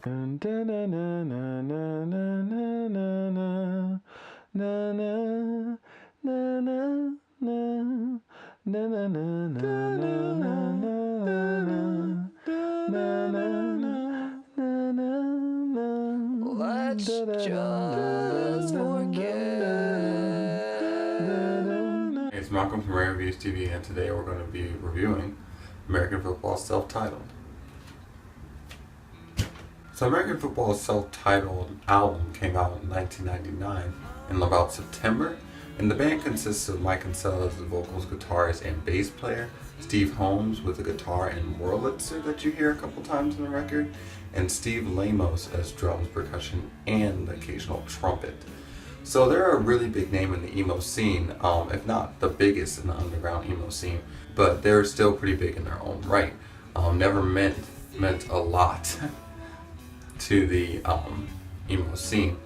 Let's just forget. Hey, it's Malcolm from Rare Reviews TV, and today we're going to be reviewing American Football's self-titled. So American Football's self-titled album came out in 1999 in about September, and the band consists of Mike Kinsella as the vocals, guitarist, and bass player, Steve Holmes with the guitar and Wurlitzer that you hear a couple times in the record, and Steve Lamos as drums, percussion, and the occasional trumpet. So they're a really big name in the emo scene, if not the biggest in the underground emo scene, but they're still pretty big in their own right. Never meant a lot to the emo scene.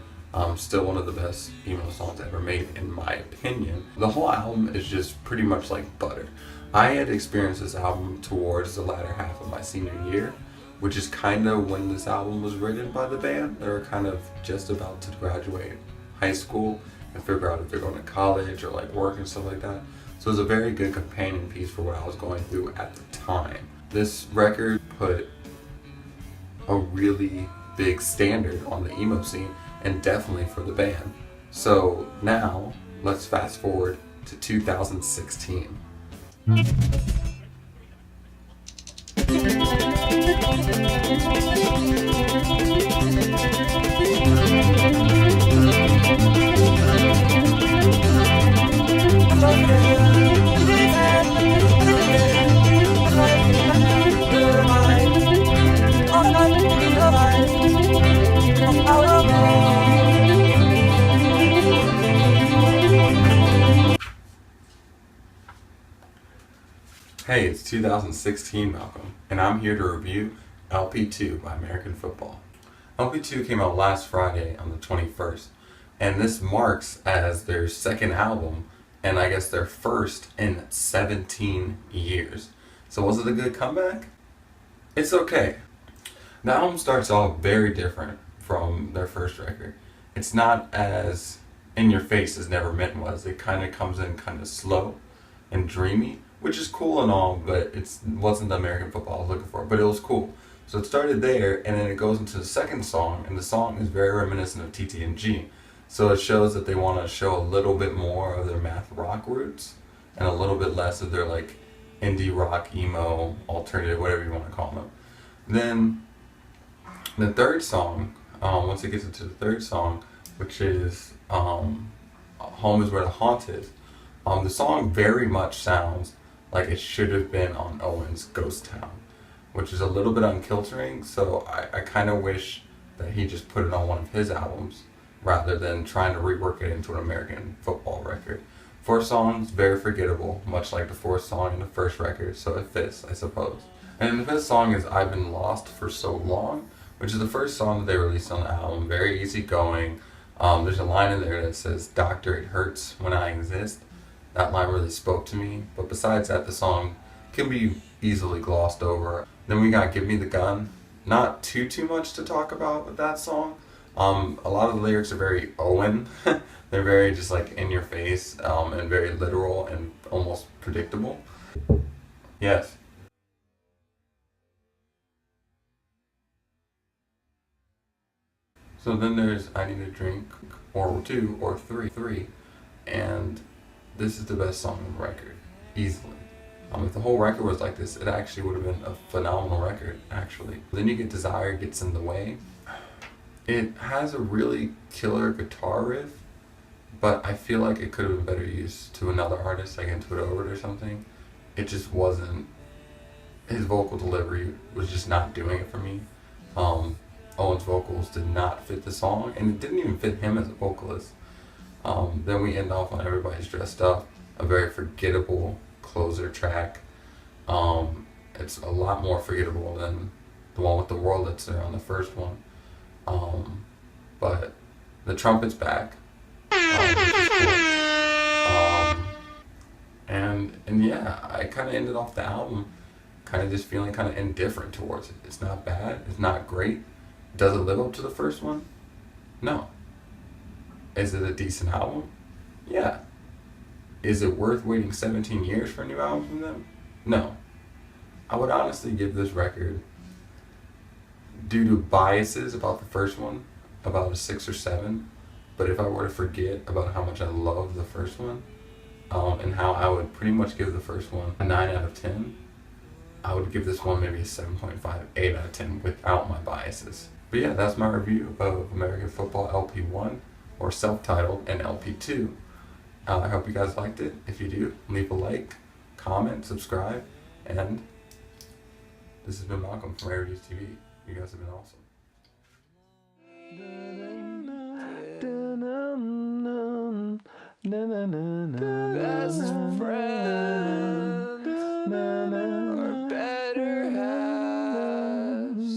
Still one of the best emo songs ever made, in my opinion. The whole album is just pretty much like butter. I had experienced this album towards the latter half of my senior year, which is kind of when this album was written by the band. They were kind of just about to graduate high school and figure out if they're going to college or like work and stuff like that. So it was a very good companion piece for what I was going through at the time. This record put a really big standard on the emo scene, and definitely for the band. So now let's fast forward to 2016. Hey, it's 2016, Malcolm, and I'm here to review LP2 by American Football. LP2 came out last Friday on the 21st, and this marks as their second album, and I guess their first in 17 years. So was it a good comeback? It's okay. The album starts off very different from their first record. It's not as in your face as Never Meant was. It kind of comes in kind of slow and dreamy, which is cool and all, but it wasn't the American Football I was looking for, but it was cool. So it started there, and then it goes into the second song, and the song is very reminiscent of TT&G. So it shows that they want to show a little bit more of their math rock roots, and a little bit less of their like indie rock, emo, alternative, whatever you want to call them. Then the third song, once it gets into the third song, which is Home is Where the Haunt Is, the song very much sounds like it should have been on Owen's Ghost Town, which is a little bit unkiltering, so I kind of wish that he just put it on one of his albums rather than trying to rework it into an American Football record. Fourth song's very forgettable, much like the fourth song in the first record, so it fits, I suppose. And the fifth song is I've Been Lost for So Long, which is the first song that they released on the album, very easygoing. There's a line in there that says, "Doctor, it hurts when I exist." That line really spoke to me, but besides that, the song can be easily glossed over. Then we got Give Me the Gun. Not too much to talk about with that song. A lot of the lyrics are very Owen. They're very just like in your face, and very literal and almost predictable. Yes. So then there's I Need a Drink, or two, or three, and this is the best song on the record, easily. If the whole record was like this, it actually would have been a phenomenal record, actually. Then you get Desire Gets in the Way. It has a really killer guitar riff, but I feel like it could have been better used to another artist, like Into It Over It or something. It just wasn't, his vocal delivery was just not doing it for me. Owen's vocals did not fit the song, and it didn't even fit him as a vocalist. Then we end off on Everybody's Dressed Up, a very forgettable closer track. It's a lot more forgettable than the one with the Wurlitzer on the first one. But the trumpet's back, which is cool. And yeah, I kind of ended off the album kind of just feeling kind of indifferent towards it. It's not bad, it's not great, Does it live up to the first one? No. Is it a decent album? Yeah. Is it worth waiting 17 years for a new album from them? No. I would honestly give this record, due to biases about the first one, about a 6 or 7. But if I were to forget about how much I loved the first one, and how I would pretty much give the first one a 9 out of 10, I would give this one maybe a 7.5, 8 out of 10 without my biases. But yeah, that's my review of American Football LP1, or self-titled, and LP2. I hope you guys liked it. If you do, leave a like, comment, subscribe, and this has been Malcolm from Reviews TV. You guys have been awesome. Best friends or better halves.